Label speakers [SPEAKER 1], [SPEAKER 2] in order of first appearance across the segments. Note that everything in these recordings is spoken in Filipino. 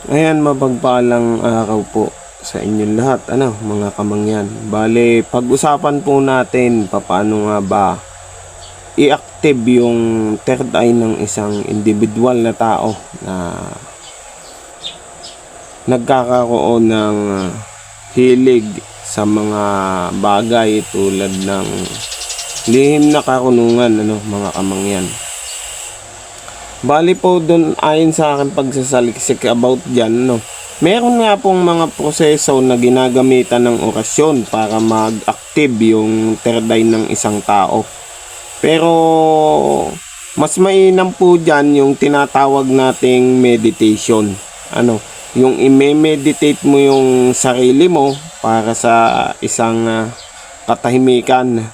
[SPEAKER 1] Ayan, mapagpalang araw po sa inyong lahat, mga kamangyan. Bale, pag-usapan po natin paano nga ba i-active yung third eye ng isang individual na tao na nagkakaroon ng hilig sa mga bagay tulad ng lihim na karunungan, mga kamangyan. Bali po doon, ayon sa akin pagsasaliksik about dyan, meron nga pong mga proseso na ginagamitan ng orasyon para mag-active yung third eye ng isang tao. Pero mas mainam po dyan yung tinatawag nating meditation. Yung i-meditate mo yung sarili mo para sa isang katahimikan,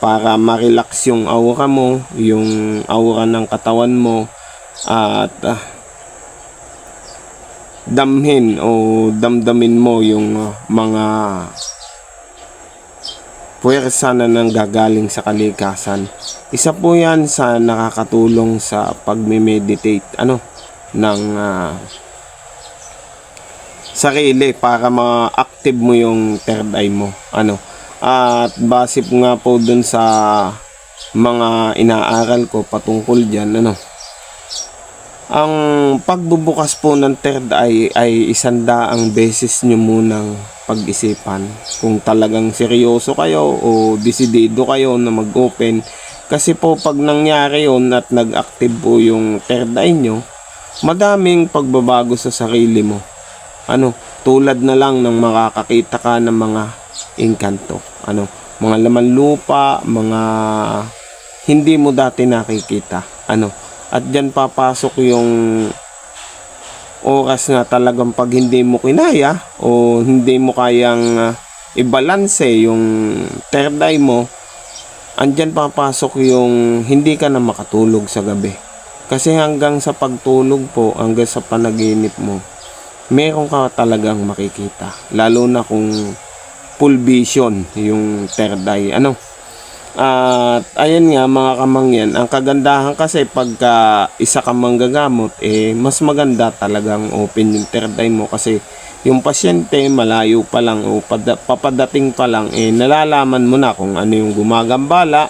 [SPEAKER 1] para ma-relax yung aura mo, yung aura ng katawan mo, at damhin o damdamin mo yung mga puwersa na nanggagaling sa kalikasan. Isa po yan sa nakakatulong sa pagme-meditate ng sarili para ma-active mo yung third eye mo. At base nga po dun sa mga inaaral ko patungkol dyan, ang pagbubukas po ng third eye ay 100 beses nyo munang pag-isipan kung talagang seryoso kayo o desidido kayo na mag-open. Kasi po pag nangyari yun at nag-active po yung third eye nyo, madaming pagbabago sa sarili mo. Tulad na lang ng makakakita ka ng mga engkanto, mga laman lupa, mga hindi mo dati nakikita, at dyan papasok yung oras na talagang pag hindi mo kinaya o hindi mo kayang i-balance yung third eye mo, andyan papasok yung hindi ka na makatulog sa gabi. Kasi hanggang sa pagtulog po, hanggang sa panaginip mo, meron ka talagang makikita. Lalo na kung full vision yung third eye. At ayan nga mga kamangyan, ang kagandahan kasi pagka isa ka manggagamot, mas maganda talagang open yung third eye mo kasi yung pasyente malayo pa lang o papadating pa lang, nalalaman mo na kung ano yung gumagambala,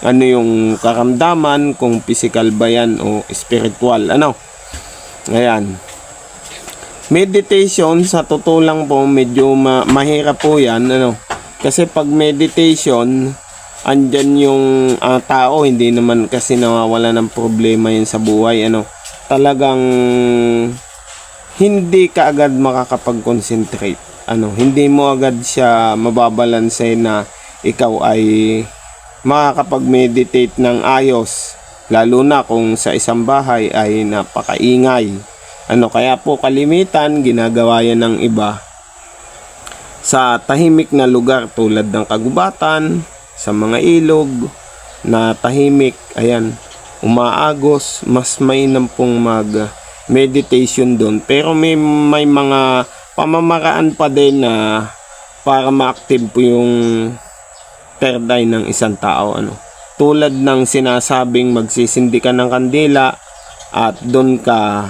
[SPEAKER 1] ano yung karamdaman, kung physical ba yan o spiritual. Ayan. Meditation, sa totoo lang po, medyo mahirap po yan, kasi pag meditation, andyan yung tao, hindi naman kasi nawawala ng problema yun sa buhay, talagang hindi ka agad makakapag-concentrate, hindi mo agad siya mababalanse na ikaw ay makakapag-meditate ng ayos, lalo na kung sa isang bahay ay napakaingay. Kaya po kalimitan ginagawa yan ng iba sa tahimik na lugar tulad ng kagubatan, sa mga ilog na tahimik, ayan, umaagos, mas mainam pong mag-meditation doon. Pero may mga pamamaraan pa din na para ma-active po yung third eye ng isang tao. Tulad ng sinasabing magsisindi ka ng kandila at doon ka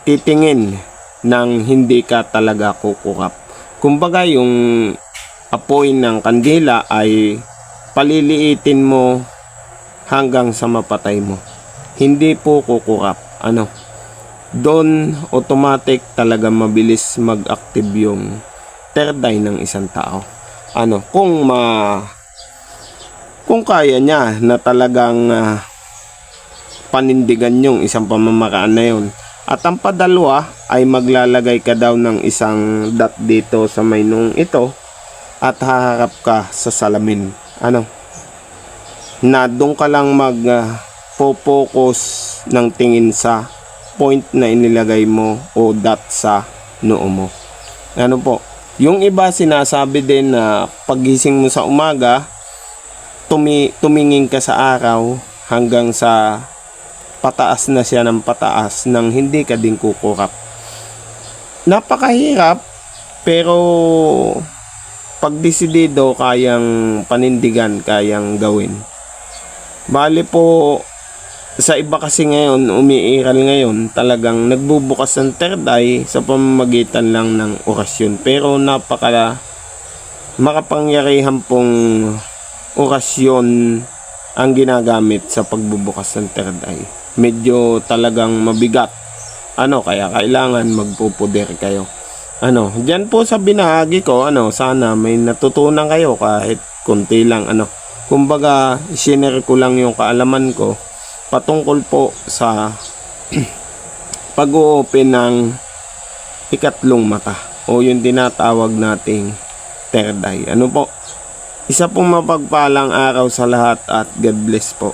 [SPEAKER 1] titingin ng hindi ka talaga kukurap. Kumbaga yung apoy ng kandila ay paliliitin mo hanggang sa mapatay mo. Hindi po kukurap. Doon automatic talaga mabilis mag-active yung third eye ng isang tao. Kung kaya niya na talagang panindigan yung isang pamamaraan na yun. At ang padalwa ay maglalagay ka daw ng isang dot dito sa may nung ito at haharap ka sa salamin. Na doon ka lang focus ng tingin sa point na inilagay mo o dot sa noo mo. Yung iba sinasabi din na paggising mo sa umaga, tumingin ka sa araw hanggang sa pataas na siya ng pataas nang hindi ka din kukurap. Napakahirap, pero pag desidido, kayang panindigan, kayang gawin. Bali po, sa iba kasi ngayon, umiiral ngayon, talagang nagbubukas ng third eye sa pamamagitan lang ng orasyon. Pero makapangyarihan pong orasyon ang ginagamit sa pagbubukas ng third eye. Medyo talagang mabigat. Kaya kailangan magpupuder kayo. Diyan po sa binahagi ko, sana may natutunan kayo kahit konti lang, Kumbaga, sinare ko lang yung kaalaman ko patungkol po sa pag-o-open ng ikatlong mata o yung tinatawag nating third eye. Isa pong mapagpalang araw sa lahat at God bless po.